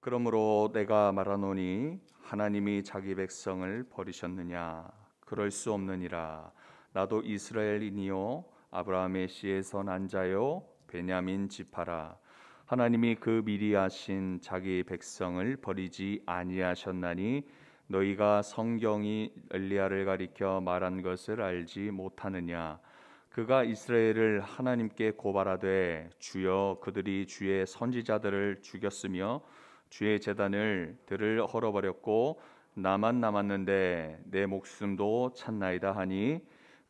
그러므로 내가 말하노니 하나님이 자기 백성을 버리셨느냐? 그럴 수 없느니라. 나도 이스라엘이니요 아브라함의 씨에서 난 자요 베냐민 지파라. 하나님이 그 미리 하신 자기 백성을 버리지 아니하셨나니 너희가 성경이 엘리야를 가리켜 말한 것을 알지 못하느냐? 그가 이스라엘을 하나님께 고발하되 주여 그들이 주의 선지자들을 죽였으며 주의 제단을 들을 헐어버렸고 나만 남았는데 내 목숨도 찾나이다 하니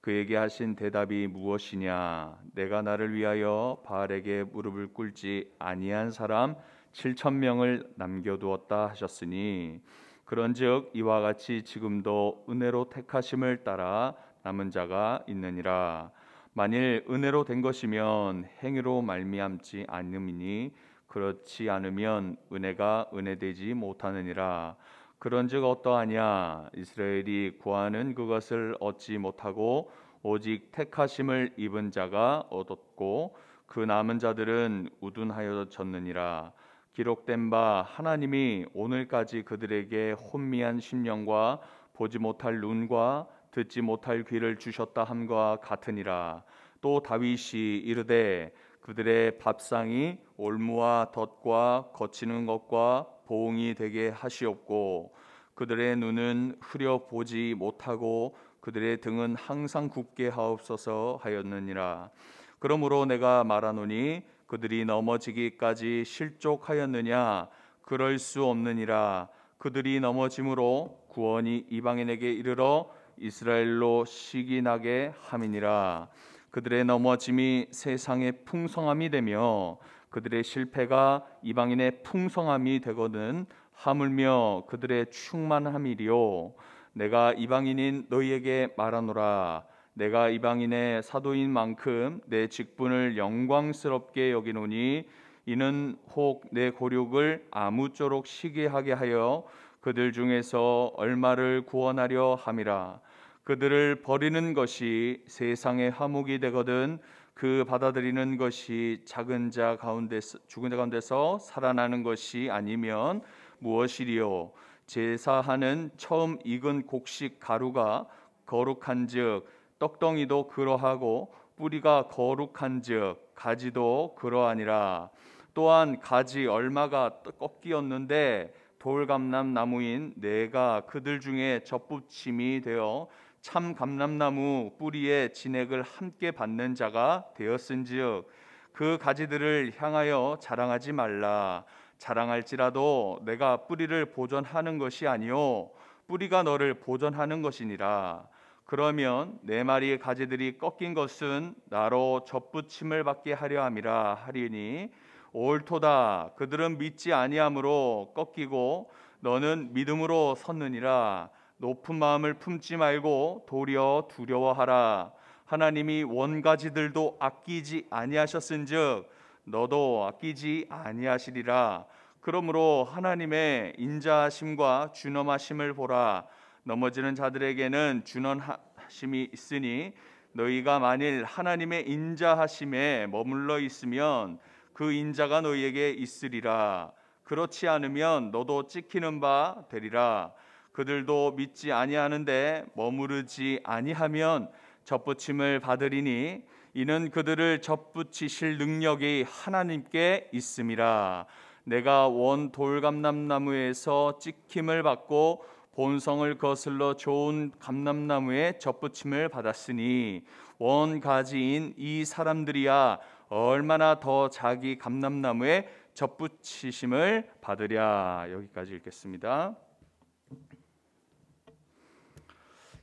그에게 하신 대답이 무엇이냐? 내가 나를 위하여 바알에게 무릎을 꿇지 아니한 사람 7,000명을 남겨두었다 하셨으니 그런즉 이와 같이 지금도 은혜로 택하심을 따라 남은 자가 있느니라. 만일 은혜로 된 것이면 행위로 말미암지 않음이니 그렇지 않으면 은혜가 은혜되지 못하느니라. 그런즉 어떠하냐? 이스라엘이 구하는 그것을 얻지 못하고 오직 택하심을 입은 자가 얻었고 그 남은 자들은 우둔하여졌느니라. 기록된 바 하나님이 오늘까지 그들에게 혼미한 심령과 보지 못할 눈과 듣지 못할 귀를 주셨다 함과 같으니라. 또 다윗이 이르되 그들의 밥상이 올무와 덫과 거치는 것과 보응이 되게 하시옵고 그들의 눈은 흐려 보지 못하고 그들의 등은 항상 굽게 하옵소서 하였느니라. 그러므로 내가 말하노니 그들이 넘어지기까지 실족하였느냐? 그럴 수 없느니라. 그들이 넘어짐으로 구원이 이방인에게 이르러 이스라엘로 시기 나게 함이니라. 그들의 넘어짐이 세상의 풍성함이 되며 그들의 실패가 이방인의 풍성함이 되거든 하물며 그들의 충만함이리요. 내가 이방인인 너희에게 말하노라. 내가 이방인의 사도인 만큼 내 직분을 영광스럽게 여기노니 이는 혹 내 고륙을 아무쪼록 시기하게 하여 그들 중에서 얼마를 구원하려 함이라. 그들을 버리는 것이 세상의 화목이 되거든 그 받아들이는 것이 죽은 자 가운데서 살아나는 것이 아니면 무엇이리요? 제사하는 처음 익은 곡식 가루가 거룩한즉 떡덩이도 그러하고 뿌리가 거룩한즉 가지도 그러하니라. 또한 가지 얼마가 꺾이었는데 돌감람 나무인 내가 그들 중에 접붙임이 되어 참 감람나무 뿌리에 진액을 함께 받는 자가 되었은즉 그 가지들을 향하여 자랑하지 말라. 자랑할지라도 내가 뿌리를 보존하는 것이 아니요 뿌리가 너를 보존하는 것이니라. 그러면 내 말이 가지들이 꺾인 것은 나로 접붙임을 받게 하려 함이라 하리니 옳도다. 그들은 믿지 아니함으로 꺾이고 너는 믿음으로 섰느니라. 높은 마음을 품지 말고 도리어 두려워하라. 하나님이 원가지들도 아끼지 아니하셨은즉 너도 아끼지 아니하시리라. 그러므로 하나님의 인자하심과 준엄하심을 보라. 넘어지는 자들에게는 준엄하심이 있으니 너희가 만일 하나님의 인자하심에 머물러 있으면 그 인자가 너희에게 있으리라. 그렇지 않으면 너도 찍히는 바 되리라. 그들도 믿지 아니하는데 머무르지 아니하면 접붙임을 받으리니 이는 그들을 접붙이실 능력이 하나님께 있음이라. 내가 원 돌감람나무에서 찍힘을 받고 본성을 거슬러 좋은 감람나무에 접붙임을 받았으니 원 가지인 이 사람들이야 얼마나 더 자기 감람나무에 접붙이심을 받으랴. 여기까지 읽겠습니다.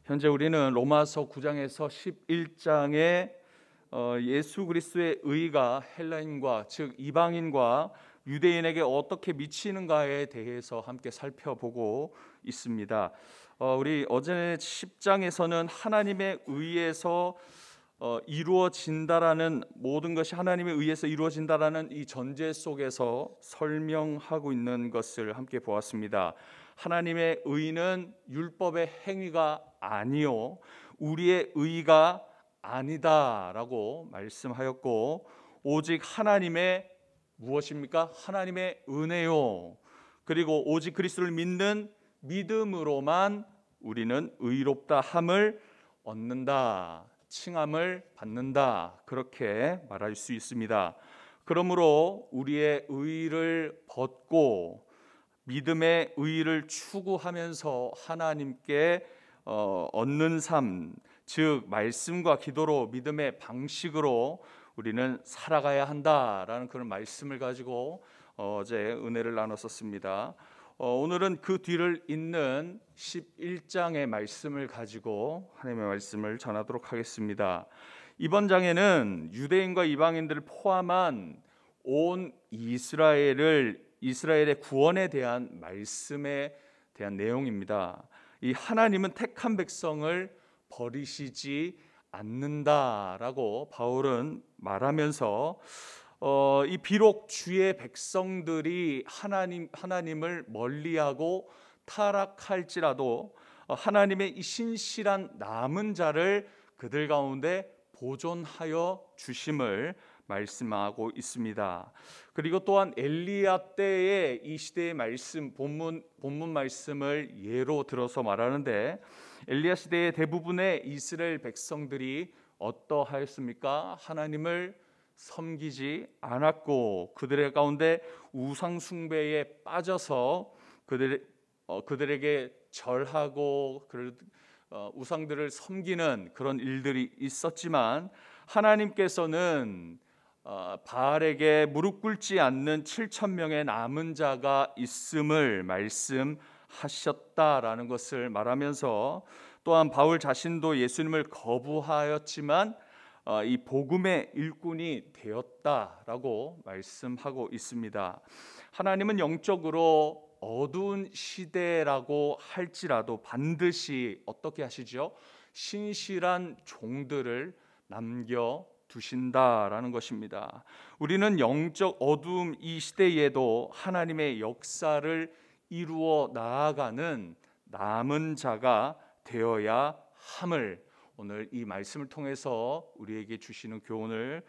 현재 우리는 로마서 9장에서 11장에 예수 그리스도의 의가 헬라인과 즉 이방인과 유대인에게 어떻게 미치는가에 대해서 함께 살펴보고 있습니다. 우리 어제 10장에서는 하나님의 의에서 이루어진다라는 모든 것이 하나님의 의해서 이루어진다라는 이 전제 속에서 설명하고 있는 것을 함께 보았습니다. 하나님의 의는 율법의 행위가 아니요 우리의 의가 아니다라고 말씀하였고 오직 하나님의 무엇입니까? 하나님의 은혜요. 그리고 오직 그리스도를 믿는 믿음으로만 우리는 의롭다 함을 얻는다, 칭함을 받는다, 그렇게 말할 수 있습니다. 그러므로 우리의 의를 벗고 믿음의 의를 추구하면서 하나님께 얻는 삶, 즉 말씀과 기도로 믿음의 방식으로 우리는 살아가야 한다라는 그런 말씀을 가지고 어제 은혜를 나눴었습니다. 오늘은 그 뒤를 잇는 11장의 말씀을 가지고 하나님의 말씀을 전하도록 하겠습니다. 이번 장에는 유대인과 이방인들을 포함한 온 이스라엘의 구원에 대한 말씀에 대한 내용입니다. 이 하나님은 택한 백성을 버리시지 않는다라고 바울은 말하면서 이 비록 주의 백성들이 하나님을 멀리하고 타락할지라도 하나님의 이 신실한 남은 자를 그들 가운데 보존하여 주심을 말씀하고 있습니다. 그리고 또한 엘리야 때의 이 시대의 말씀, 본문 말씀을 예로 들어서 말하는데, 엘리야 시대의 대부분의 이스라엘 백성들이 어떠하였습니까? 하나님을 섬기지 않았고 그들의 가운데 우상 숭배에 빠져서 그들에게 절하고 우상들을 섬기는 그런 일들이 있었지만, 하나님께서는 바알에게 무릎 꿇지 않는 7,000명의 남은 자가 있음을 말씀하셨다라는 것을 말하면서, 또한 바울 자신도 예수님을 거부하였지만 이 복음의 일꾼이 되었다라고 말씀하고 있습니다. 하나님은 영적으로 어두운 시대라고 할지라도 반드시 어떻게 하시죠? 신실한 종들을 남겨 두신다라는 것입니다. 우리는 영적 어두움 이 시대에도 하나님의 역사를 이루어 나아가는 남은 자가 되어야 함을 오늘 이 말씀을 통해서 우리에게 주시는 교훈을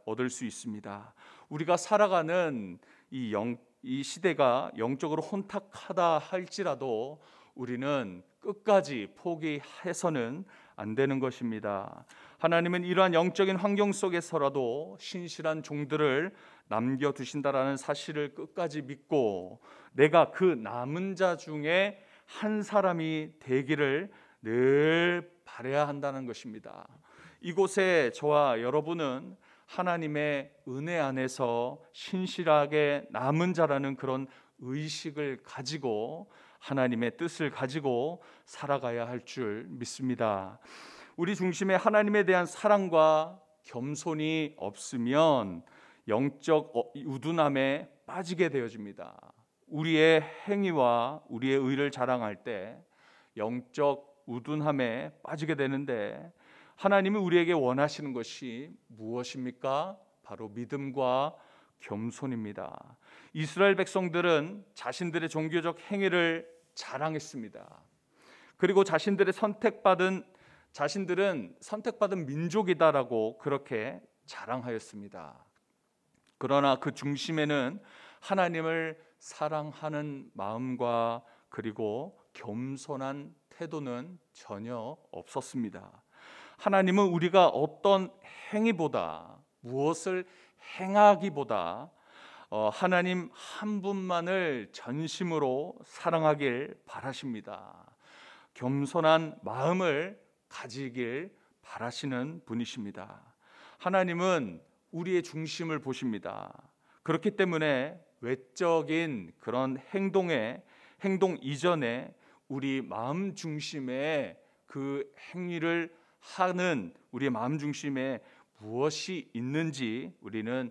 얻을 수 있습니다. 우리가 살아가는 이 시대가 영적으로 혼탁하다 할지라도 우리는 끝까지 포기해서는 안 되는 것입니다. 하나님은 이러한 영적인 환경 속에서라도 신실한 종들을 남겨두신다라는 사실을 끝까지 믿고 내가 그 남은 자 중에 한 사람이 되기를 늘 바라야 한다는 것입니다. 이곳에 저와 여러분은 하나님의 은혜 안에서 신실하게 남은 자라는 그런 의식을 가지고 하나님의 뜻을 가지고 살아가야 할 줄 믿습니다. 우리 중심에 하나님에 대한 사랑과 겸손이 없으면 영적 우둔함에 빠지게 되어집니다. 우리의 행위와 우리의 의를 자랑할 때 영적 우둔함에 빠지게 되는데, 하나님이 우리에게 원하시는 것이 무엇입니까? 바로 믿음과 겸손입니다. 이스라엘 백성들은 자신들의 종교적 행위를 자랑했습니다. 그리고 자신들은 선택받은 민족이다라고 그렇게 자랑하였습니다. 그러나 그 중심에는 하나님을 사랑하는 마음과 그리고 겸손한 태도는 전혀 없었습니다. 하나님은 우리가 어떤 행위보다, 무엇을 행하기보다 하나님 한 분만을 전심으로 사랑하길 바라십니다. 겸손한 마음을 가지길 바라시는 분이십니다. 하나님은 우리의 중심을 보십니다. 그렇기 때문에 외적인 그런 행동 이전에 우리 마음 중심에 그 행위를 하는 우리의 마음 중심에 무엇이 있는지 우리는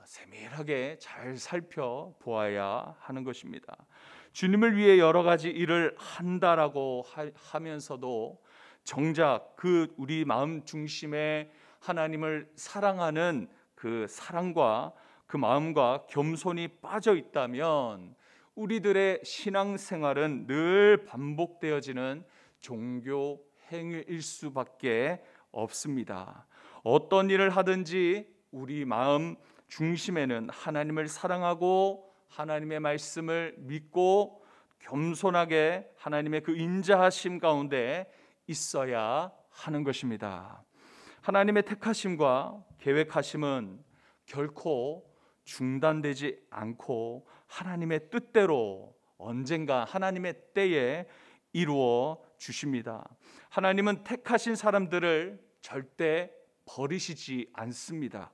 세밀하게 잘 살펴보아야 하는 것입니다. 주님을 위해 여러 가지 일을 한다라고 하면서도 정작 그 우리 마음 중심에 하나님을 사랑하는 그 사랑과 그 마음과 겸손이 빠져 있다면 우리들의 신앙생활은 늘 반복되어지는 종교 행위일 수밖에 없습니다. 어떤 일을 하든지 우리 마음 중심에는 하나님을 사랑하고 하나님의 말씀을 믿고 겸손하게 하나님의 그 인자하심 가운데 있어야 하는 것입니다. 하나님의 택하심과 계획하심은 결코 중단되지 않고 하나님의 뜻대로 언젠가 하나님의 때에 이루어 주십니다. 하나님은 택하신 사람들을 절대 버리시지 않습니다.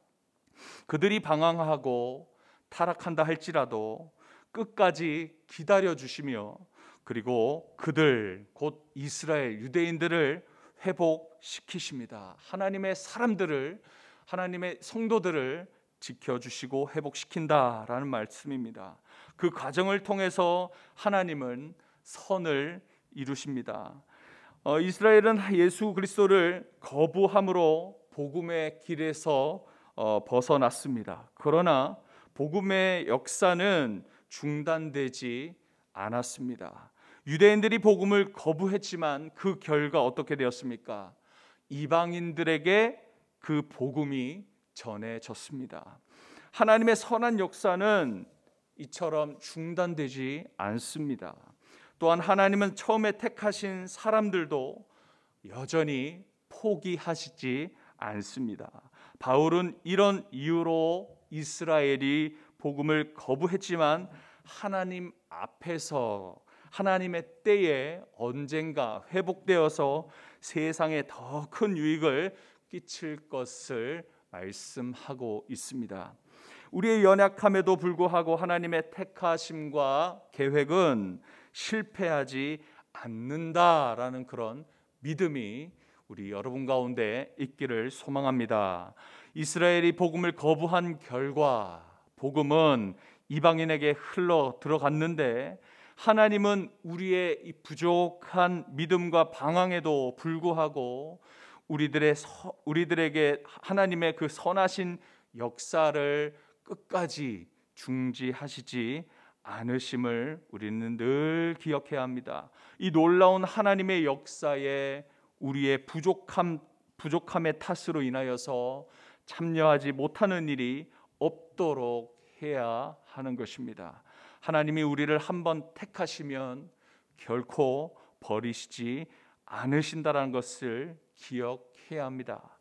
그들이 방황하고 타락한다 할지라도 끝까지 기다려 주시며 그리고 그들 곧 이스라엘 유대인들을 회복시키십니다. 하나님의 사람들을, 하나님의 성도들을 지켜주시고 회복시킨다라는 말씀입니다. 그 과정을 통해서 하나님은 선을 이루십니다. 이스라엘은 예수 그리스도를 거부함으로 복음의 길에서 벗어났습니다. 그러나 복음의 역사는 중단되지 않았습니다. 유대인들이 복음을 거부했지만 그 결과 어떻게 되었습니까? 이방인들에게 그 복음이 전해졌습니다. 하나님의 선한 역사는 이처럼 중단되지 않습니다. 또한 하나님은 처음에 택하신 사람들도 여전히 포기하시지 않습니다. 바울은 이런 이유로 이스라엘이 복음을 거부했지만 하나님 앞에서 하나님의 때에 언젠가 회복되어서 세상에 더 큰 유익을 끼칠 것을 말씀하고 있습니다. 우리의 연약함에도 불구하고 하나님의 택하심과 계획은 실패하지 않는다라는 그런 믿음이 우리 여러분 가운데 있기를 소망합니다. 이스라엘이 복음을 거부한 결과 복음은 이방인에게 흘러 들어갔는데 하나님은 우리의 이 부족한 믿음과 방황에도 불구하고 우리들에게 하나님의 그 선하신 역사를 끝까지 중지하시지 않으심을 우리는 늘 기억해야 합니다. 이 놀라운 하나님의 역사에 우리의 부족함의 탓으로 인하여서 참여하지 못하는 일이 없도록 해야 하는 것입니다. 하나님이 우리를 한번 택하시면 결코 버리시지 않으신다라는 것을 기억해야 합니다.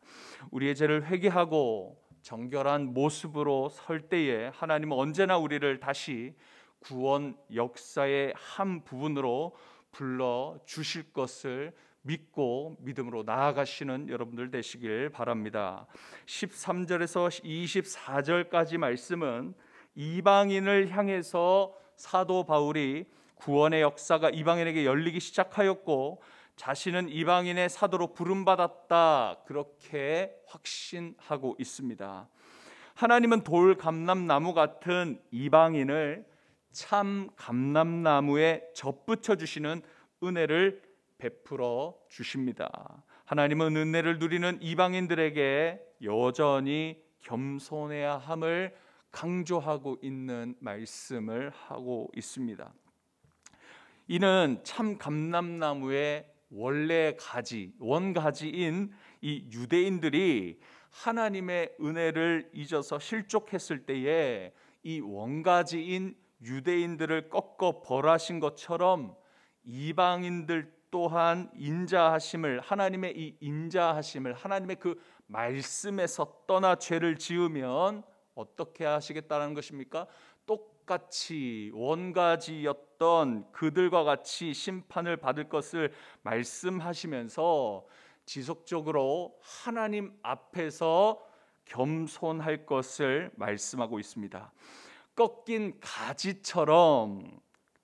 우리의 죄를 회개하고 정결한 모습으로 설 때에 하나님은 언제나 우리를 다시 구원 역사의 한 부분으로 불러 주실 것을 믿고 믿음으로 나아가시는 여러분들 되시길 바랍니다. 13절에서 24절까지 말씀은 이방인을 향해서 사도 바울이 구원의 역사가 이방인에게 열리기 시작하였고 자신은 이방인의 사도로 부름받았다 그렇게 확신하고 있습니다. 하나님은 돌 감람나무 같은 이방인을 참 감람나무에 접붙여 주시는 은혜를 베풀어 주십니다. 하나님은 은혜를 누리는 이방인들에게 여전히 겸손해야 함을 강조하고 있는 말씀을 하고 있습니다. 이는 참 감람나무의 원래 원가지인 이 유대인들이 하나님의 은혜를 잊어서 실족했을 때에 이 원가지인 유대인들을 꺾어 벌하신 것처럼 이방인들 또한 하나님의 이 인자하심을 하나님의 그 말씀에서 떠나 죄를 지으면 어떻게 하시겠다는 것입니까? 똑같이 원가지였던 그들과 같이 심판을 받을 것을 말씀하시면서 지속적으로 하나님 앞에서 겸손할 것을 말씀하고 있습니다. 꺾인 가지처럼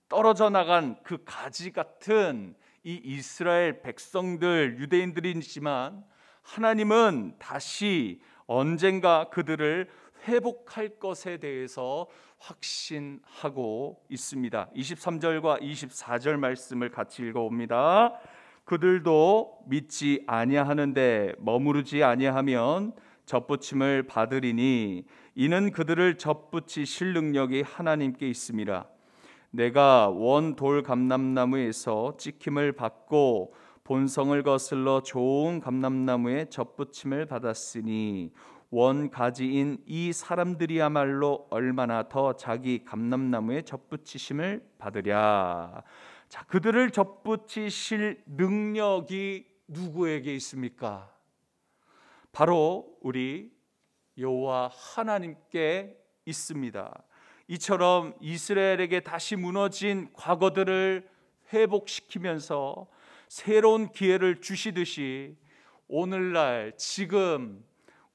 떨어져 나간 그 가지 같은 이 이스라엘 백성들 유대인들이지만 하나님은 다시 언젠가 그들을 회복할 것에 대해서 확신하고 있습니다. 23절과 24절 말씀을 같이 읽어봅니다. 그들도 믿지 아니하는데 머무르지 아니하면 접붙임을 받으리니 이는 그들을 접붙이실 능력이 하나님께 있음이라. 내가 원 돌 감람나무에서 찍힘을 받고 본성을 거슬러 좋은 감람나무에 접붙임을 받았으니 원가지인 이 사람들이야말로 얼마나 더 자기 감람나무에 접붙이심을 받으랴. 자, 그들을 접붙이실 능력이 누구에게 있습니까? 바로 우리 여호와 하나님께 있습니다. 이처럼 이스라엘에게 다시 무너진 과거들을 회복시키면서 새로운 기회를 주시듯이 오늘날 지금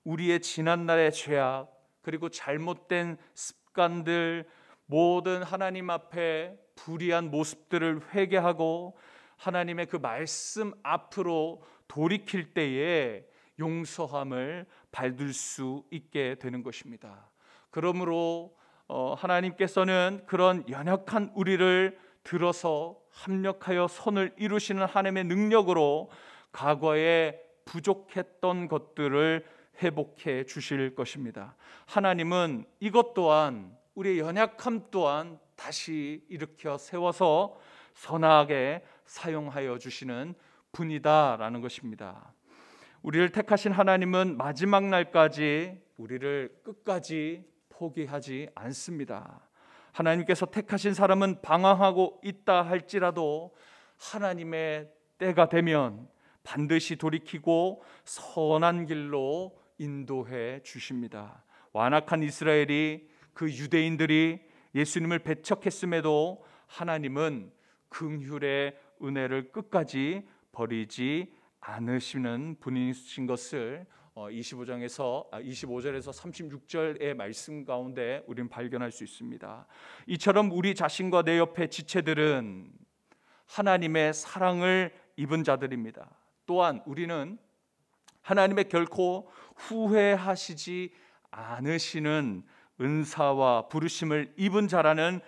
우리의 지난날의 죄악 그리고 잘못된 습관들 모든 하나님 앞에 불의한 모습들을 회개하고 하나님의 그 말씀 앞으로 돌이킬 때에 용서함을 받을 수 있게 되는 것입니다. 그러므로 하나님께서는 그런 연약한 우리를 들어서 합력하여 선을 이루시는 하나님의 능력으로 과거에 부족했던 것들을 회복해 주실 것입니다. 하나님은 이것 또한 우리의 연약함 또한 다시 일으켜 세워서 선하게 사용하여 주시는 분이다라는 것입니다. 우리를 택하신 하나님은 마지막 날까지 우리를 끝까지 포기하지 않습니다. 하나님께서 택하신 사람은 방황하고 있다 할지라도 하나님의 때가 되면 반드시 돌이키고 선한 길로 인도해 주십니다. 완악한 이스라엘이 그 유대인들이 예수님을 배척했음에도 하나님은 긍휼의 은혜를 끝까지 버리지 않으시는 분이신 것을 25절에서 36절의 말씀 가운데 우리는 발견할 수 있습니다. 이처럼 우리 자신과 내 옆의 지체들은 하나님의 사랑을 입은 자들입니다. 또한 우리는 하나님의 결코 후회하시지 않으시는 은사와 부르심을 입은 자라는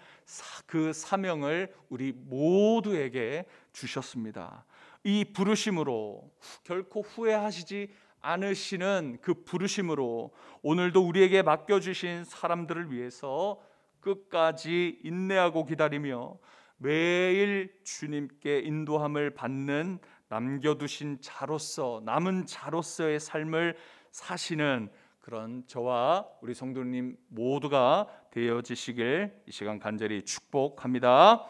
그 사명을 우리 모두에게 주셨습니다. 이 부르심으로 결코 후회하시지 않으시는 그 부르심으로 오늘도 우리에게 맡겨주신 사람들을 위해서 끝까지 인내하고 기다리며 매일 주님께 인도함을 받는 남겨두신 자로서 남은 자로서의 삶을 사시는 그런 저와 우리 성도님 모두가 되어지시길 이 시간 간절히 축복합니다.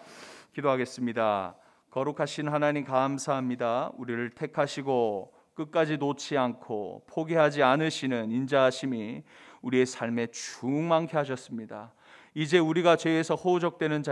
기도하겠습니다. 거룩하신 하나님 감사합니다. 우리를 택하시고 끝까지 놓지 않고 포기하지 않으시는 인자하심이 우리의 삶에 충만케 하셨습니다. 이제 우리가 죄에서 호적되는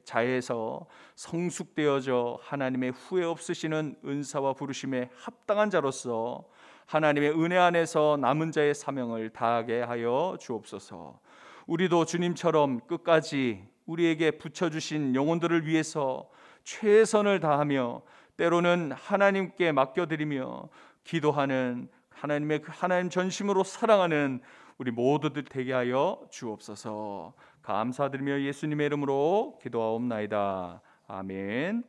자에서 성숙되어져 하나님의 후회 없으시는 은사와 부르심에 합당한 자로서 하나님의 은혜 안에서 남은 자의 사명을 다하게 하여 주옵소서. 우리도 주님처럼 끝까지 우리에게 붙여주신 영혼들을 위해서 최선을 다하며 때로는 하나님께 맡겨드리며 기도하는 하나님 전심으로 사랑하는 우리 모두들 되게 하여 주옵소서. 감사드리며 예수님의 이름으로 기도하옵나이다. 아멘.